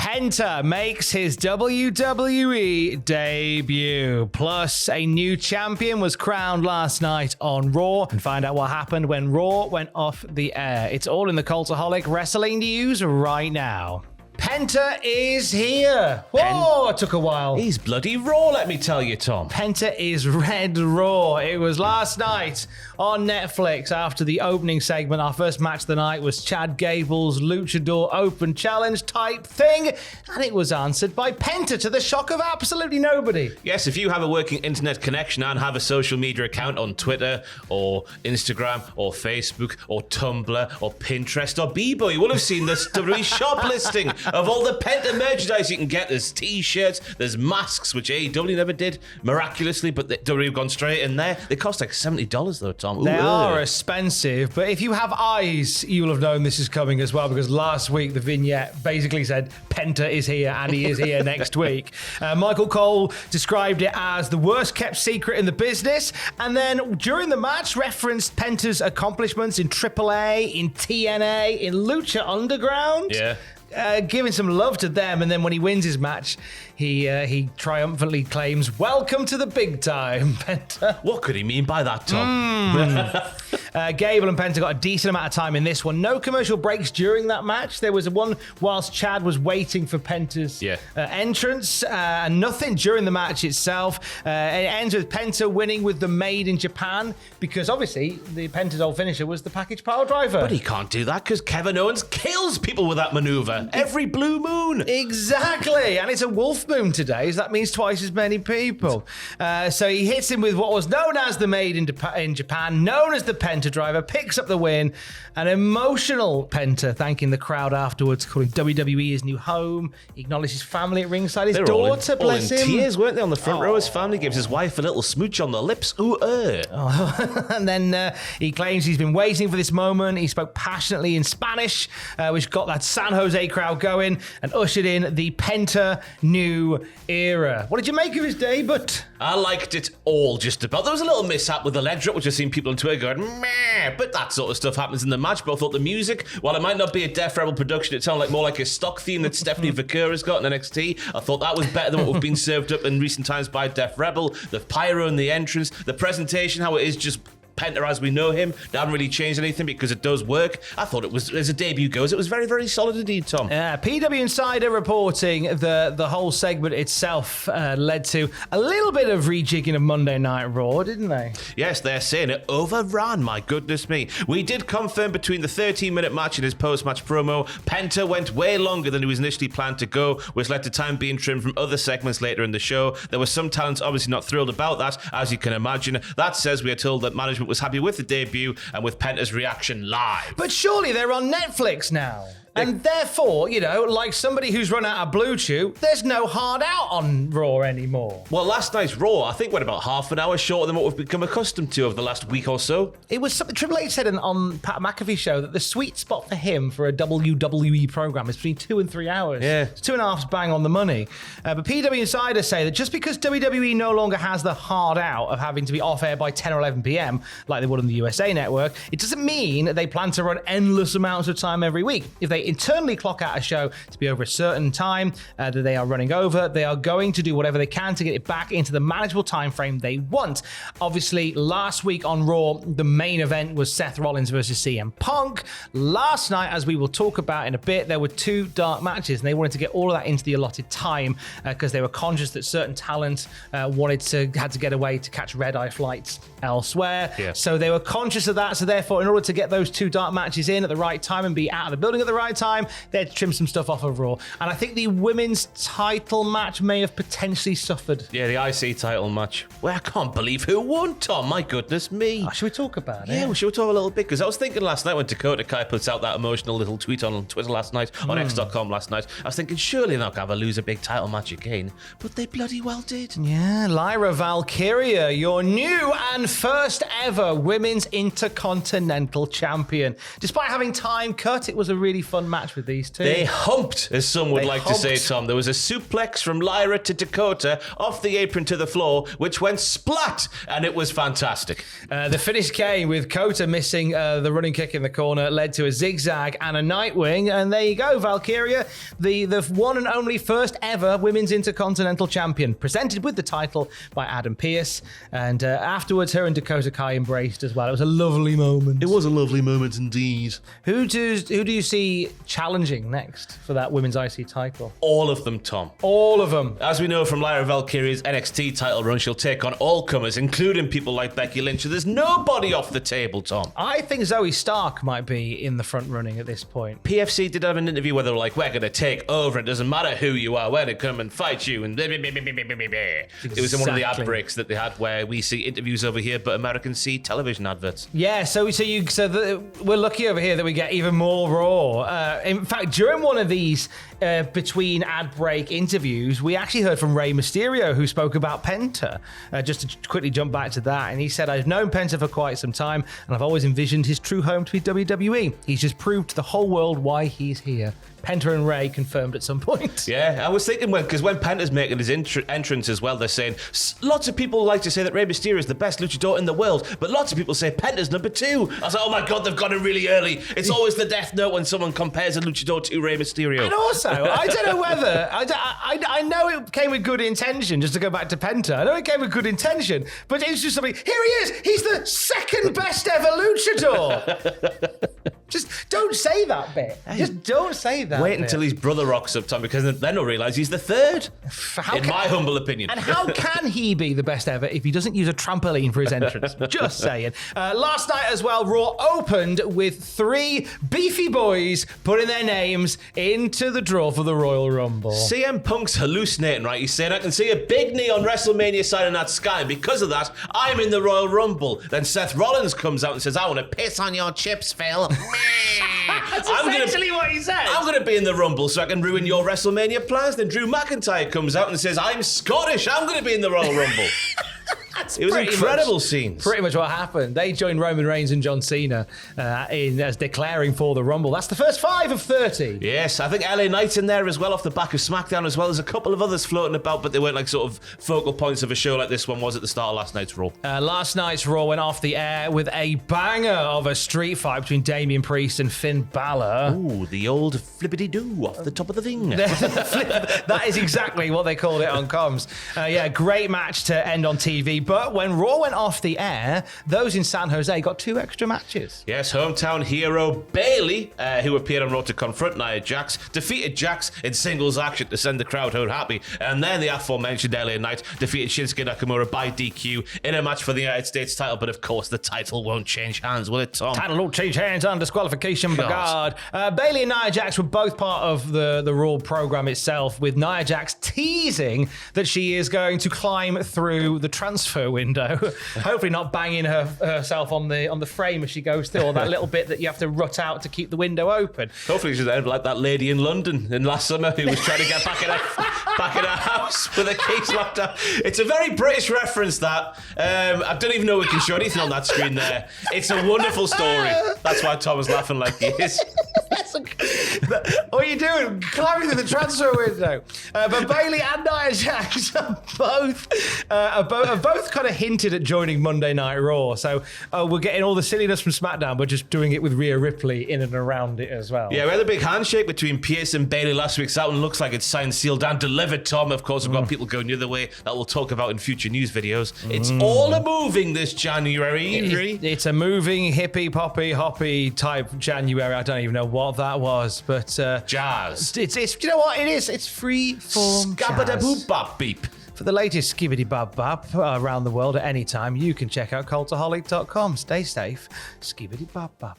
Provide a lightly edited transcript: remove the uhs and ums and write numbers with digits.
Penta makes his WWE debut. Plus, a new champion was crowned last night on Raw. And find out what happened when Raw went off the air. It's all in the Cultaholic Wrestling News right now. Penta is here. Whoa, it took a while. He's bloody raw, let me tell you, Tom. Penta is red raw. It was last night on Netflix after the opening segment. Our first match of the night was Chad Gable's Luchador Open Challenge type thing, and it was answered by Penta to the shock of absolutely nobody. Yes, if you have a working internet connection and have a social media account on Twitter or Instagram or Facebook or Tumblr or Pinterest or Bebo, you will have seen this WWE shop listing of all the Penta merchandise you can get. There's t-shirts, there's masks, which AEW never did miraculously, but WWE have gone straight in there. They cost like $70 though, Tom. They are expensive, but if you have eyes, you will have known this is coming as well, because last week the vignette basically said Penta is here and he is here next week. Michael Cole described it as the worst kept secret in the business, and then during the match referenced Penta's accomplishments in AAA, in TNA, in Lucha Underground. Yeah. Giving some love to them, and then when he wins his match, he triumphantly claims, "Welcome to the big time, Penta." What could he mean by that, Tom? Gable and Penta got a decent amount of time in this one. No commercial breaks during that match. There was one whilst Chad was waiting for Penta's entrance, and nothing during the match itself. It ends with Penta winning with the Made in Japan, because obviously the Penta's old finisher was the package power driver. But he can't do that because Kevin Owens kills people with that maneuver every blue moon. Exactly, and it's a wolf moon today, so that means twice as many people. So he hits him with what was known as the Made in Japan, known as the Penta driver, picks up the win. An emotional Penta thanking the crowd afterwards, calling WWE his new home. He acknowledged his family at ringside, his daughter, bless him. Tears, weren't they, on the front row? His family gives his wife a little smooch on the lips. And then he claims he's been waiting for this moment. He spoke passionately in Spanish, which got that San Jose crowd going and ushered in the Penta new era. What did you make of his debut? I liked it all, just about. There was a little mishap with the leg drop, which I've seen people on Twitter going, meh, but that sort of stuff happens in the match. But I thought the music, while it might not be a Def Rebel production, it sounded like more like a stock theme that Stephanie Vakura's got in NXT. I thought that was better than what we've been served up in recent times by Def Rebel. The pyro in the entrance, the presentation, how it is just Penta as we know him. They haven't really changed anything because it does work. I thought it was, as a debut goes, it was very, very solid indeed, Tom. PW Insider reporting the whole segment itself led to a little bit of rejigging of Monday Night Raw, didn't they? Yes, they're saying it overran, my goodness me. We did confirm between the 13-minute match and his post-match promo, Penta went way longer than he was initially planned to go, which led to time being trimmed from other segments later in the show. There were some talents obviously not thrilled about that, as you can imagine. That says we are told that management was happy with the debut and with Penta's reaction live. But surely they're on Netflix now. And therefore, you know, like somebody who's run out of Blue Chew, there's no hard out on Raw anymore. Well, last night's Raw, I think, went about half an hour shorter than what we've become accustomed to over the last week or so. It was something Triple H said on Pat McAfee's show that the sweet spot for him for a WWE program is between 2 and 3 hours. Yeah. It's 2.5's bang on the money. But PW Insider say that just because WWE no longer has the hard out of having to be off air by 10 or 11 p.m. like they would on the USA Network, it doesn't mean they plan to run endless amounts of time every week. If they internally clock out a show to be over a certain time that they are running over, they are going to do whatever they can to get it back into the manageable time frame they want. Obviously, last week on Raw, the main event was Seth Rollins versus CM Punk. Last night, as we will talk about in a bit, there were 2 dark matches, and they wanted to get all of that into the allotted time because they were conscious that certain talent had to get away to catch red-eye flights elsewhere. Yeah. So they were conscious of that. So therefore, in order to get those 2 dark matches in at the right time and be out of the building at the right time, they had to trim some stuff off of Raw. And I think the women's title match may have potentially suffered. Yeah, the IC title match. Well, I can't believe who won, Tom. My goodness me. Should we talk about it? Yeah, we should talk a little bit, because I was thinking last night when Dakota Kai puts out that emotional little tweet on Twitter last night, on X.com last night, I was thinking surely they're not going to lose a big title match again. But they bloody well did. Yeah, Lyra Valkyria, your new and first ever women's Intercontinental Champion. Despite having time cut, it was a really fun different match with these two. They humped, as some would like to say, Tom. There was a suplex from Lyra to Dakota off the apron to the floor, which went splat, and it was fantastic. The finish came with Kota missing the running kick in the corner, led to a zigzag and a Nightwing, and there you go, Valkyria, the one and only first ever Women's Intercontinental Champion, presented with the title by Adam Pearce, and afterwards her and Dakota Kai embraced as well. It was a lovely moment. It was a lovely moment indeed. Who do you see challenging next for that Women's IC title? All of them, Tom. All of them. As we know from Lyra Valkyria's NXT title run, she'll take on all comers, including people like Becky Lynch. There's nobody off the table, Tom. I think Zoe Stark might be in the front running at this point. PFC did have an interview where they were like, we're going to take over. It doesn't matter who you are. We're going to come and fight you. And it was in one of the ad breaks that they had where we see interviews over here, but Americans see television adverts. Yeah, so we're lucky over here that we get even more Raw. In fact, during one of these between ad break interviews, we actually heard from Rey Mysterio, who spoke about Penta. Just to quickly jump back to that, and he said, I've known Penta for quite some time, and I've always envisioned his true home to be WWE. He's just proved to the whole world why he's here. Penta and Rey confirmed at some point. Yeah, I was thinking because when Penta's making his entrance as well, they're saying lots of people like to say that Rey Mysterio is the best luchador in the world, but lots of people say Penta's number 2. I was like, oh my god, they've got it really early. It's always the death note when someone compares a luchador to Rey Mysterio. And also, I don't know whether I know it came with good intention. Just to go back to Penta, I know it came with good intention, but it's just something. Here he is. He's the second best ever luchador. Just don't say that bit. Just don't say that. Wait until his brother rocks up, Tom, because then he'll realise he's the third. My humble opinion. And how can he be the best ever if he doesn't use a trampoline for his entrance? Just saying. Last night as well, Raw opened with 3 beefy boys putting their names into the draw for the Royal Rumble. CM Punk's hallucinating, right? He's saying, I can see a big knee on WrestleMania sign in that sky, and because of that, I'm in the Royal Rumble. Then Seth Rollins comes out and says, I want to piss on your chips, Phil. That's essentially what he said. I'm going to be in the Rumble so I can ruin your WrestleMania plans. Then Drew McIntyre comes out and says, I'm Scottish. I'm going to be in the Royal Rumble. It was an incredible scene. Pretty much what happened. They joined Roman Reigns and John Cena as declaring for the Rumble. That's the first 5 of 30. Yes, I think LA Knight's in there as well off the back of SmackDown as well. There's a couple of others floating about, but they weren't like sort of focal points of a show like this one was at the start of last night's Raw. Last night's Raw went off the air with a banger of a street fight between Damian Priest and Finn Balor. Ooh, the old flippity-doo off the top of the thing. That is exactly what they called it on comms. Yeah, great match to end on TV. But when Raw went off the air, those in San Jose got 2 extra matches. Yes, hometown hero Bayley, who appeared on Raw to confront Nia Jax, defeated Jax in singles action to send the crowd home happy. And then the aforementioned LA Knight defeated Shinsuke Nakamura by DQ in a match for the United States title. But of course, the title won't change hands, will it, Tom? Title won't change hands on disqualification, God. Bayley and Nia Jax were both part of the Raw program itself, with Nia Jax teasing that she is going to climb through the transfer window. Hopefully not banging herself on the frame as she goes through, or that little bit that you have to rut out to keep the window open. Hopefully she's like that lady in London in last summer who was trying to get back in her house with her keys locked up. It's a very British reference, that. I don't even know we can show anything on that screen there. It's a wonderful story. That's why Tom was laughing like he is. What are you doing? Climbing through the transfer window. But Bayley and Nia Jax are both kind of hinted at joining Monday Night Raw. So we're getting all the silliness from SmackDown, but just doing it with Rhea Ripley in and around it as well. Yeah, we had a big handshake between Pierce and Bayley last week. So that one looks like it's signed, sealed, and delivered, Tom. Of course, we've got people going the other way that we'll talk about in future news videos. It's all a moving this January. It's a moving, hippie, poppy, hoppy type January. I don't even know what that was, but jazz. It's you know what it is? It's free form jazz. Beep. For the latest skibbity bab bab around the world at any time, you can check out Cultaholic.com. Stay safe. Skibbity bab bab.